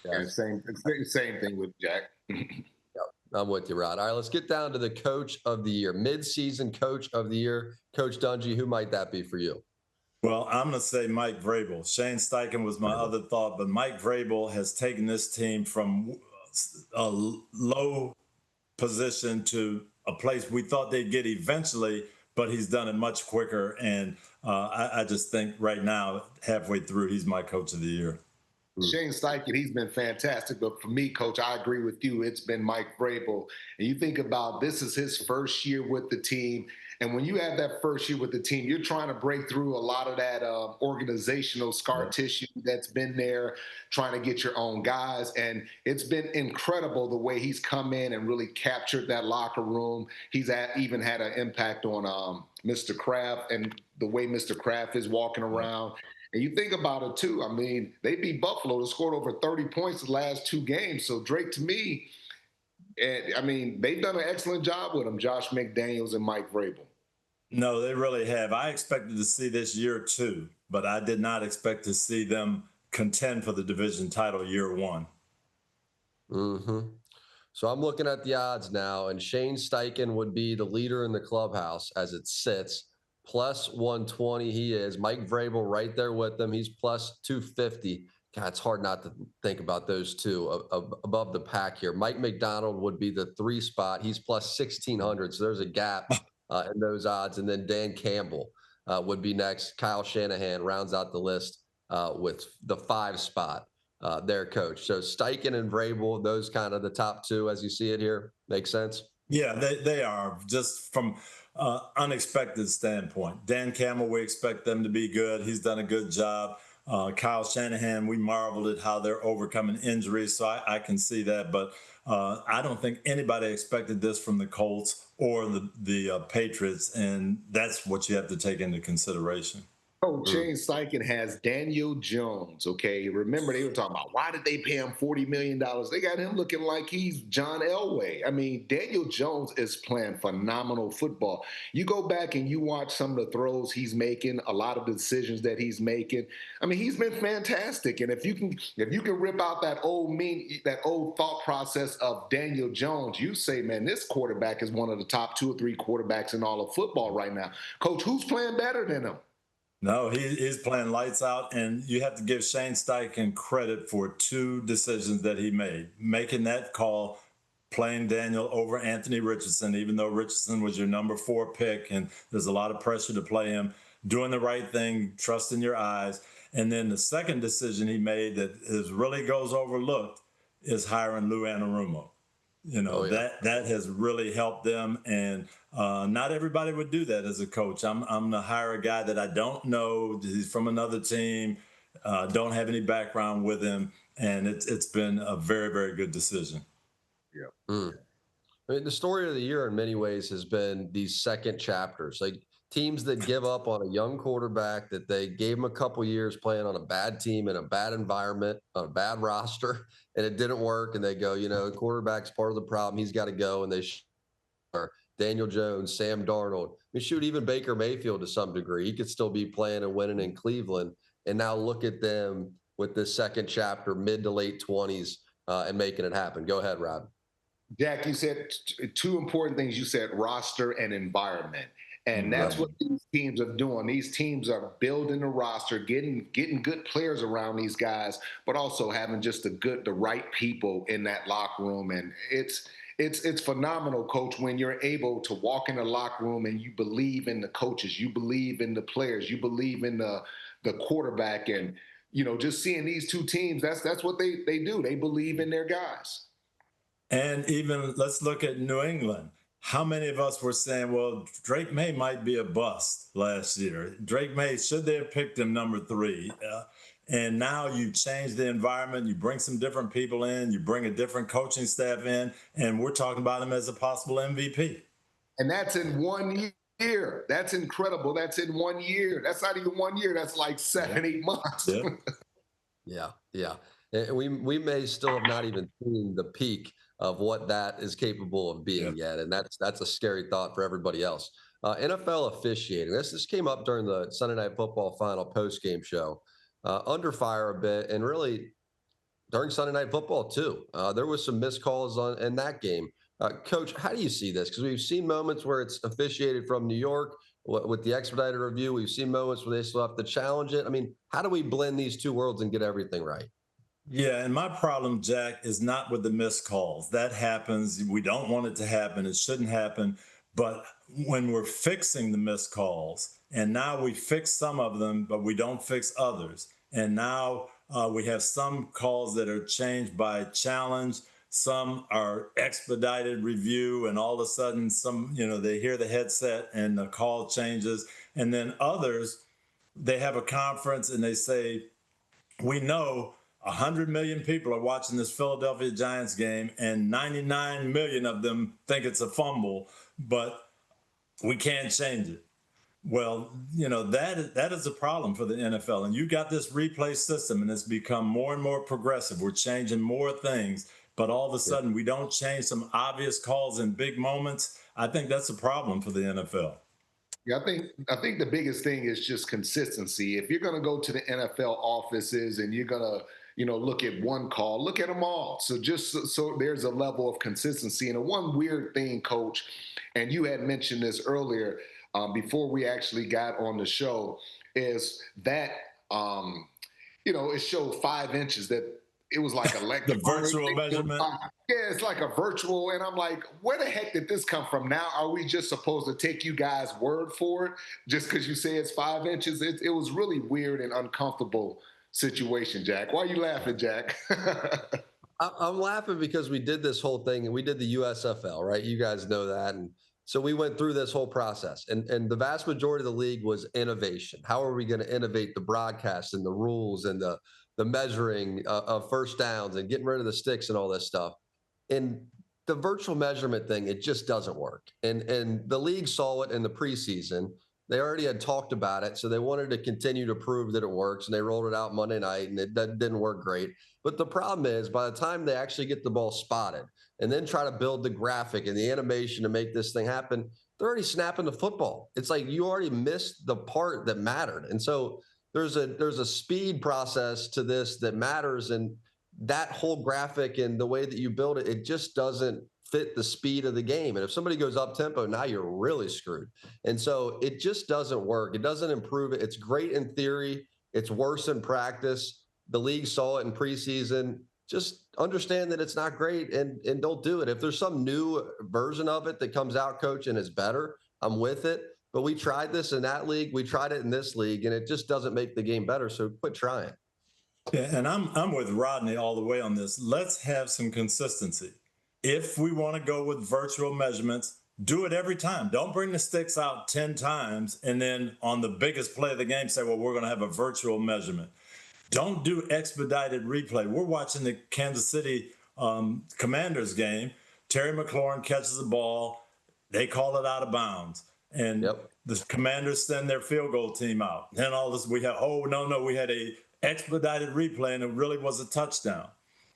Yeah, same thing with Jack. I'm with you, Rod. All right, let's get down to the coach of the year, mid-season coach of the year. Coach Dungy, who might that be for you? Well, I'm going to say Mike Vrabel. Shane Steichen was my other thought, but Mike Vrabel has taken this team from a low position to a place we thought they'd get eventually, but he's done it much quicker. And I just think right now, halfway through, he's my coach of the year. Shane Steichen, he's been fantastic. But for me, Coach, I agree with you. It's been Mike Vrabel. And you think about this is his first year with the team. And when you have that first year with the team, you're trying to break through a lot of that organizational scar tissue that's been there, trying to get your own guys. And it's been incredible the way he's come in and really captured that locker room. He's even had an impact on Mr. Kraft and the way Mr. Kraft is walking around. And you think about it, too. I mean, they beat Buffalo. They scored over 30 points the last 2 games. So Drake, to me, they've done an excellent job with him, Josh McDaniels and Mike Vrabel. No, they really have. I expected to see this year 2, but I did not expect to see them contend for the division title year 1. So I'm looking at the odds now, and Shane Steichen would be the leader in the clubhouse as it sits. +120 he is. Mike Vrabel right there with them. He's +250. God, it's hard not to think about those 2 above the pack here. Mike McDonald would be the 3 spot. He's +1,600, so there's a gap in those odds. And then Dan Campbell would be next. Kyle Shanahan rounds out the list with the 5 spot, their coach. So Steichen and Vrabel, those kind of the top 2 as you see it here. Makes sense? Yeah, they are, just from unexpected standpoint. Dan Campbell, we expect them to be good. He's done a good job. Kyle Shanahan, we marveled at how they're overcoming injuries, so I can see that. But I don't think anybody expected this from the Colts or the Patriots, and that's what you have to take into consideration. Oh, Shane Steichen has Daniel Jones, okay? Remember, they were talking about why did they pay him $40 million? They got him looking like he's John Elway. I mean, Daniel Jones is playing phenomenal football. You go back and you watch some of the throws he's making, a lot of the decisions that he's making. I mean, he's been fantastic. And if you can rip out that old thought process of Daniel Jones, you say, man, this quarterback is one of the top 2 or 3 quarterbacks in all of football right now. Coach, who's playing better than him? No, he's playing lights out, and you have to give Shane Steichen credit for 2 decisions that he made. Making that call, playing Daniel over Anthony Richardson, even though Richardson was your number 4 pick, and there's a lot of pressure to play him, doing the right thing, trusting your eyes. And then the second decision he made that really goes overlooked is hiring Lou Anarumo. That has really helped them, and not everybody would do that as a coach. I'm going to hire a guy that I don't know. He's from another team, don't have any background with him, and it's been a very, very good decision. Yeah. I mean, the story of the year in many ways has been these second chapters, like teams that give up on a young quarterback that they gave him a couple years playing on a bad team in a bad environment, on a bad roster, and it didn't work. And they go, the quarterback's part of the problem. He's got to go. And they Daniel Jones, Sam Darnold. I mean, shoot, even Baker Mayfield to some degree. He could still be playing and winning in Cleveland. And now look at them with this second chapter, mid to late 20s, and making it happen. Go ahead, Rob. Jack, you said 2 important things. You said roster and environment. And that's what these teams are doing. These teams are building a roster, getting good players around these guys, but also having just the right people in that locker room. And it's phenomenal, Coach, when you're able to walk in the locker room and you believe in the coaches, you believe in the players, you believe in the quarterback. And, just seeing these 2 teams, that's what they do. They believe in their guys. And even let's look at New England. How many of us were saying, well, Drake May might be a bust last year? Drake May, should they have picked him number 3? And now you change the environment, you bring some different people in, you bring a different coaching staff in, and we're talking about him as a possible MVP. And that's in 1 year. That's incredible. That's in 1 year. That's not even 1 year. That's like 7-8 months. Yeah. And we may still have not even seen the peak of what that is capable of being yet. And that's a scary thought for everybody else. NFL officiating. This came up during the Sunday Night Football final post-game show. Under fire a bit, and really during Sunday Night Football too. There was some missed calls in that game. Coach, how do you see this? Because we've seen moments where it's officiated from New York with the expedited review. We've seen moments where they still have to challenge it. I mean, how do we blend these 2 worlds and get everything right? Yeah, and my problem, Jack, is not with the missed calls. That happens. We don't want it to happen. It shouldn't happen. But when we're fixing the missed calls, and now we fix some of them, but we don't fix others. And now we have some calls that are changed by challenge. Some are expedited review, and all of a sudden they hear the headset and the call changes. And then others, they have a conference and they say, we know 100 million people are watching this Philadelphia Giants game, and 99 million of them think it's a fumble, but we can't change it. Well, that is a problem for the NFL. And you got this replay system, and it's become more and more progressive. We're changing more things, but all of a sudden we don't change some obvious calls in big moments. I think that's a problem for the NFL. Yeah, I think the biggest thing is just consistency. If you're going to go to the NFL offices and you're going to look at one call, look at them all. So so there's a level of consistency. And the one weird thing, Coach, and you had mentioned this earlier before we actually got on the show, is that, it showed 5 inches that it was like The virtual measurement. Yeah, it's like a virtual. And I'm like, where the heck did this come from? Now, are we just supposed to take you guys' word for it just because you say it's 5 inches? It was really weird and uncomfortable situation, Jack. Why are you laughing, Jack? I'm laughing because we did this whole thing and we did the USFL, right? You guys know that. And so we went through this whole process and the vast majority of the league was innovation. How are we going to innovate the broadcast and the rules and the measuring of first downs and getting rid of the sticks and all this stuff? And the virtual measurement thing, it just doesn't work. And the league saw it in the preseason. They already had talked about it, so they wanted to continue to prove that it works, and they rolled it out Monday night, and that didn't work great. But the problem is, by the time they actually get the ball spotted and then try to build the graphic and the animation to make this thing happen, they're already snapping the football. It's like you already missed the part that mattered. And so there's a speed process to this that matters, and that whole graphic and the way that you build it, it just doesn't fit the speed of the game. And if somebody goes up tempo, now you're really screwed. And so it just doesn't work. It doesn't improve it. It's great in theory. It's worse in practice. The league saw it in preseason. Just understand that it's not great and don't do it. If there's some new version of it that comes out, coach, and is better, I'm with it. But we tried this in that league. We tried it in this league, and it just doesn't make the game better. So quit trying. Yeah, and I'm with Rodney all the way on this. Let's have some consistency. If we want to go with virtual measurements, do it every time. Don't bring the sticks out 10 times and then on the biggest play of the game say, well, we're going to have a virtual measurement. Don't do expedited replay. We're watching the Kansas City Commanders game. Terry McLaurin catches the ball. They call it out of bounds. And the Commanders send their field goal team out. Then all this, we had a expedited replay, and it really was a touchdown.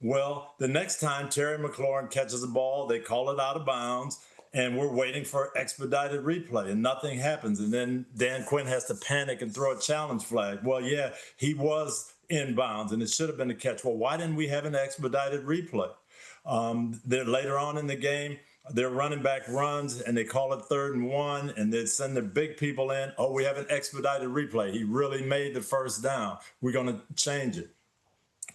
Well, the next time Terry McLaurin catches the ball, they call it out of bounds, and we're waiting for expedited replay, and nothing happens. And then Dan Quinn has to panic and throw a challenge flag. Well, yeah, he was in bounds, and it should have been a catch. Well, why didn't we have an expedited replay? Later on in the game, their running back runs, and they call it 3rd and 1, and they send their big people in. Oh, we have an expedited replay. He really made the first down. We're going to change it.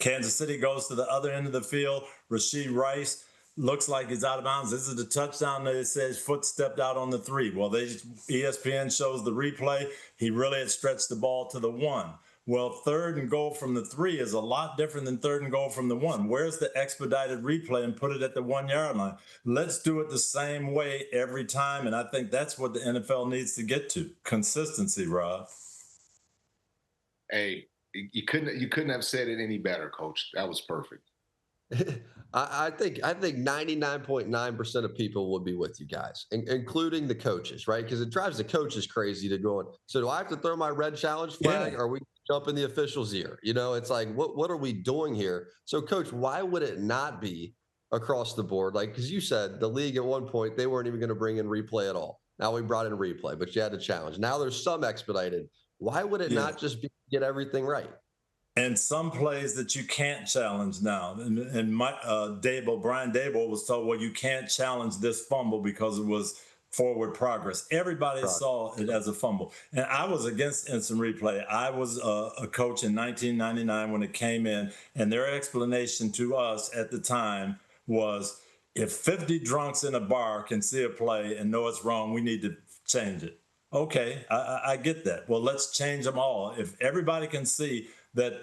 Kansas City goes to the other end of the field. Rashee Rice looks like he's out of bounds. This is the touchdown that it says foot stepped out on the 3. Well, ESPN shows the replay. He really had stretched the ball to the 1. Well, 3rd and goal from the 3 is a lot different than 3rd and goal from the 1. Where's the expedited replay and put it at the 1-yard line? Let's do it the same way every time, and I think that's what the NFL needs to get to. Consistency, Rob. Hey, you couldn't have said it any better, Coach. That was perfect. I think 99.9% of people would be with you guys, including the coaches, right? Because it drives the coaches crazy to go on. So do I have to throw my red challenge flag? Or are we jumping the official's ear? You know, it's like, what are we doing here? So, Coach, why would it not be across the board? Like, because you said the league at one point, they weren't even going to bring in replay at all. Now we brought in replay, but you had to challenge. Now there's some expedited. Why would it not just be get everything right? And some plays that you can't challenge now. And Brian Dable was told, well, you can't challenge this fumble because it was forward progress. Everybody saw it as a fumble. And I was against instant replay. I was a coach in 1999 when it came in, and their explanation to us at the time was, if 50 drunks in a bar can see a play and know it's wrong, we need to change it. Okay, I get that. Well, let's change them all. If everybody can see that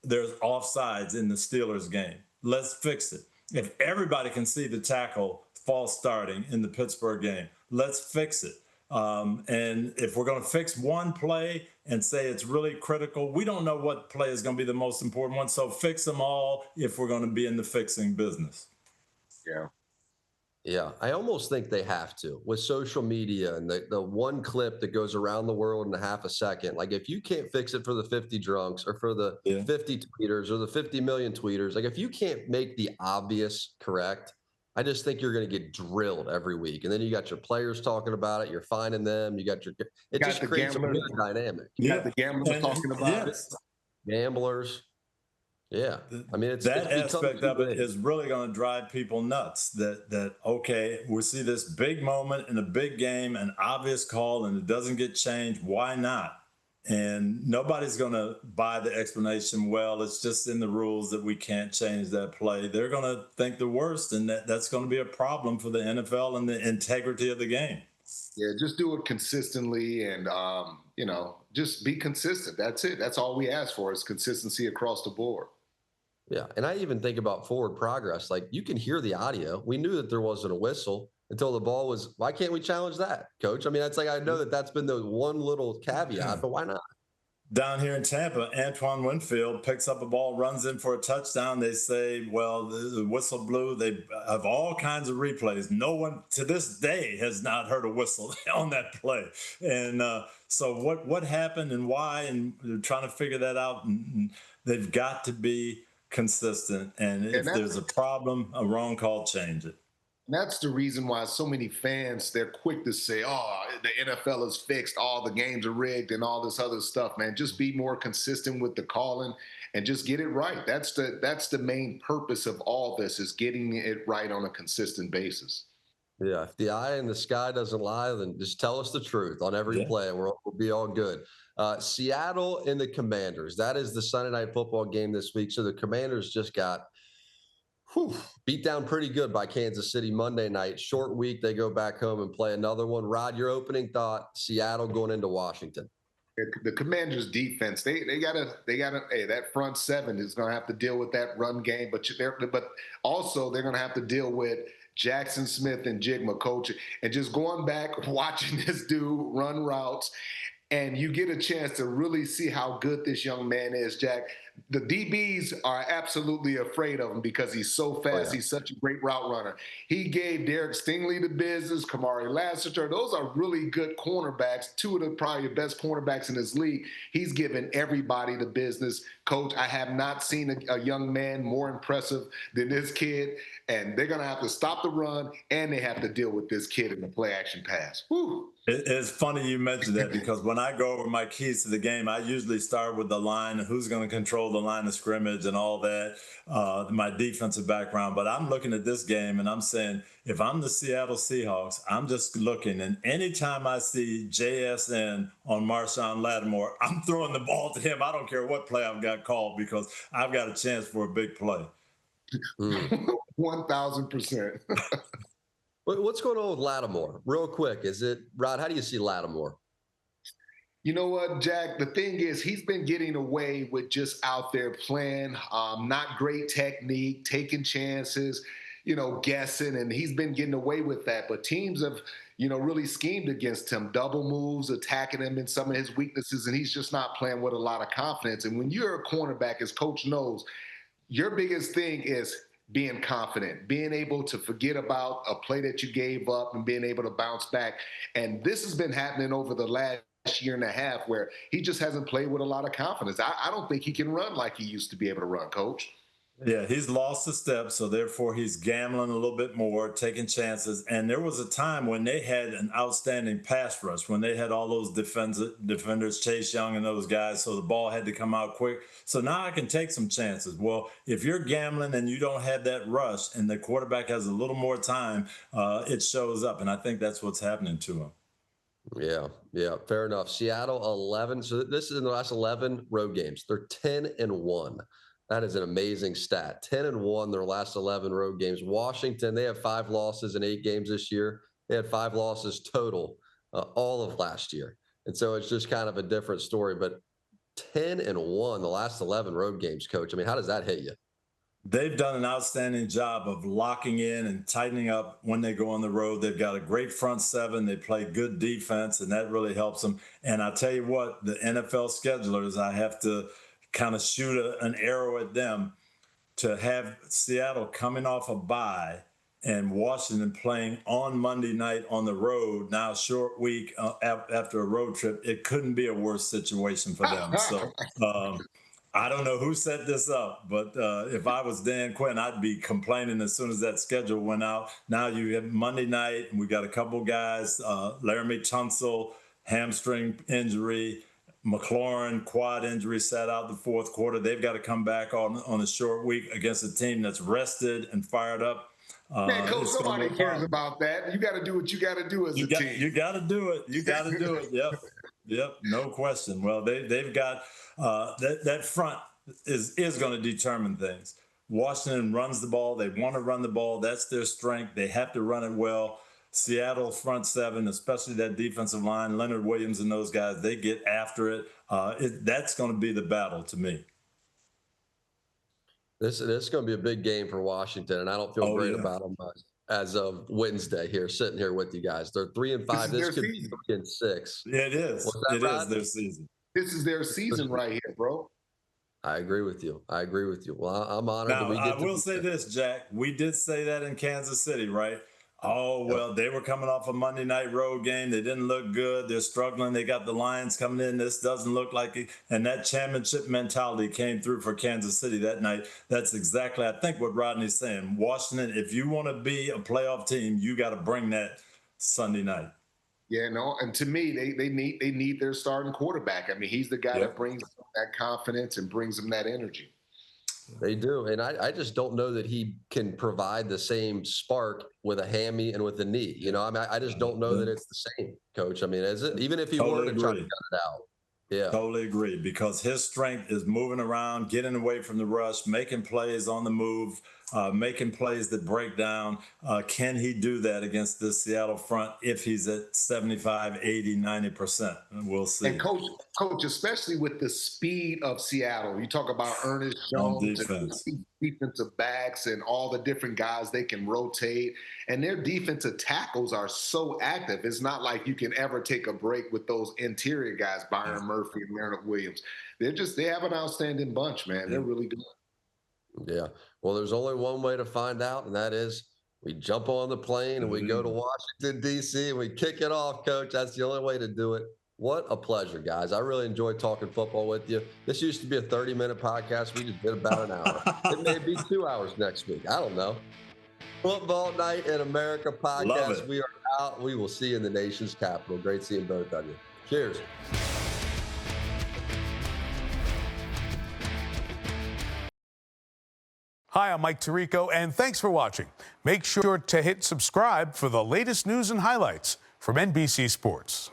there's offsides in the Steelers game, let's fix it. If everybody can see the tackle false starting in the Pittsburgh game, let's fix it. And if we're going to fix one play and say it's really critical, we don't know what play is going to be the most important one. So fix them all if we're going to be in the fixing business. Yeah, I almost think they have to with social media and the one clip that goes around the world in a half a second. Like, if you can't fix it for the 50 drunks or for the 50 tweeters or the 50 million tweeters, like if you can't make the obvious correct, I just think you're going to get drilled every week. And then you got your players talking about it. You're finding them. It just creates a weird dynamic. You got the gamblers talking about it. Gamblers. Yeah, I mean, that aspect of it is really going to drive people nuts. That okay, we see this big moment in a big game, an obvious call, and it doesn't get changed. Why not? And nobody's going to buy the explanation, well, it's just in the rules that we can't change that play. They're going to think the worst, and that's going to be a problem for the NFL and the integrity of the game. Yeah, just do it consistently and, just be consistent. That's it. That's all we ask for is consistency across the board. Yeah. And I even think about forward progress. Like, you can hear the audio. We knew that there wasn't a whistle until the ball was. Why can't we challenge that, Coach? I mean, that's like, I know that's been the one little caveat, but why not? Down here in Tampa, Antoine Winfield picks up a ball, runs in for a touchdown. They say, well, the whistle blew. They have all kinds of replays. No one to this day has not heard a whistle on that play. And so what happened and why? And they're trying to figure that out. And they've got to be consistent. And if there's a problem, a wrong call, change it. That's the reason why so many fans, they're quick to say, oh, the NFL is fixed, all the games are rigged and all this other stuff, man. Just be more consistent with the calling and just get it right. That's the main purpose of all this, is getting it right on a consistent basis. Yeah, if the eye in the sky doesn't lie, then just tell us the truth on every play, and we'll be all good. Seattle and the Commanders. That is the Sunday Night Football game this week. So the Commanders just got beat down pretty good by Kansas City Monday night. Short week, they go back home and play another one. Rod, your opening thought, Seattle going into Washington. The Commanders defense, they gotta, hey, that front seven is gonna have to deal with that run game, but also they're gonna have to deal with Jackson Smith and Jigma, coach, and just going back, watching this dude run routes, and you get a chance to really see how good this young man is, Jack. The DBs are absolutely afraid of him because he's so fast. Oh, yeah. He's such a great route runner. He gave Derek Stingley the business, Kamari Lassiter. Those are really good cornerbacks, two of the probably the best cornerbacks in this league. He's given everybody the business. Coach, I have not seen a young man more impressive than this kid, and they're going to have to stop the run, and they have to deal with this kid in the play-action pass. Whew. It's funny you mentioned that, because when I go over my keys to the game, I usually start with the line, who's going to control the line of scrimmage and all that, my defensive background. But I'm looking at this game and I'm saying, if I'm the Seattle Seahawks, I'm just looking. And anytime I see JSN on Marshawn Lattimore, I'm throwing the ball to him. I don't care what play I've got called, because I've got a chance for a big play. 1,000%. What's going on with Lattimore? Real quick, Rod, how do you see Lattimore? You know what, Jack? The thing is, he's been getting away with just out there playing, not great technique, taking chances, guessing, and he's been getting away with that. But teams have, really schemed against him, double moves, attacking him in some of his weaknesses, and he's just not playing with a lot of confidence. And when you're a cornerback, as Coach knows, your biggest thing is being confident, being able to forget about a play that you gave up and being able to bounce back. And this has been happening over the last year and a half, where he just hasn't played with a lot of confidence. I don't think he can run like he used to be able to run, Coach. Yeah, he's lost a step, so therefore he's gambling a little bit more, taking chances. And there was a time when they had an outstanding pass rush, when they had all those defenders, Chase Young and those guys, so the ball had to come out quick. So now I can take some chances. Well, if you're gambling and you don't have that rush and the quarterback has a little more time, it shows up. And I think that's what's happening to him. Yeah, fair enough. Seattle 11. So this is in the last 11 road games. They're 10-1. That is an amazing stat. 10-1 their last 11 road games. Washington, they have 5 losses in 8 games this year. They had 5 losses total all of last year. And so it's just kind of a different story. But 10-1 the last 11 road games, Coach. I mean, how does that hit you? They've done an outstanding job of locking in and tightening up when they go on the road. They've got a great front seven. They play good defense, and that really helps them. And I'll tell you what, the NFL schedulers, I have to kind of shoot an arrow at them, to have Seattle coming off a bye and Washington playing on Monday night on the road, now a short week after a road trip. It couldn't be a worse situation for them. So I don't know who set this up, but if I was Dan Quinn, I'd be complaining as soon as that schedule went out. Now you have Monday night, and we got a couple guys, Laramie Tunsil, hamstring injury, McLaurin quad injury, sat out the fourth quarter. They've got to come back on a short week against a team that's rested and fired up. Man, Coach, nobody cares about that. You got to do what you got to do as a team. You got to do it. You got to do it. Yep. Yep, no question. Well, they've got that front is going to determine things. Washington runs the ball. They want to run the ball. That's their strength. They have to run it well. Seattle front seven, especially that defensive line, Leonard Williams and those guys, they get after it. That's going to be the battle to me. This is going to be a big game for Washington, and I don't feel great about them as of Wednesday here, sitting here with you guys. They're 3-5. This could be 3-6. Yeah, it is. It is their season. This is their season right here, bro. I agree with you. Well, I'm honored that we get I will say this, Jack. We did say that in Kansas City, right? Oh, well, they were coming off a Monday night road game. They didn't look good. They're struggling. They got the Lions coming in. This doesn't look like it. And that championship mentality came through for Kansas City that night. That's exactly, I think, what Rodney's saying. Washington, if you want to be a playoff team, you got to bring that Sunday night. Yeah, no, and to me, they need their starting quarterback. I mean, he's the guy that brings them that confidence and brings them that energy. They do, and I just don't know that he can provide the same spark with a hammy and with a knee. You know, I mean, I just don't know that it's the same, Coach. I mean, is it? Even if he were to try to cut it out. Yeah. Totally agree, because his strength is moving around, getting away from the rush, making plays on the move, making plays that break down. Can he do that against this Seattle front if he's at 75, 80, 90%? We'll see. And Coach, especially with the speed of Seattle, you talk about Ernest Jones, and defensive backs, and all the different guys they can rotate. And their defensive tackles are so active. It's not like you can ever take a break with those interior guys, Byron Murphy and Leonard Williams. They have an outstanding bunch, man. They're really good. Yeah. Well, there's only one way to find out, and that is we jump on the plane and we go to Washington, D.C., and we kick it off, Coach. That's the only way to do it. What a pleasure, guys. I really enjoyed talking football with you. This used to be a 30-minute podcast. We just did about an hour. It may be 2 hours next week. I don't know. Football Night in America podcast. We are out. We will see you in the nation's capital. Great seeing both of you. Cheers. Hi, I'm Mike Tirico, and thanks for watching. Make sure to hit subscribe for the latest news and highlights from NBC Sports.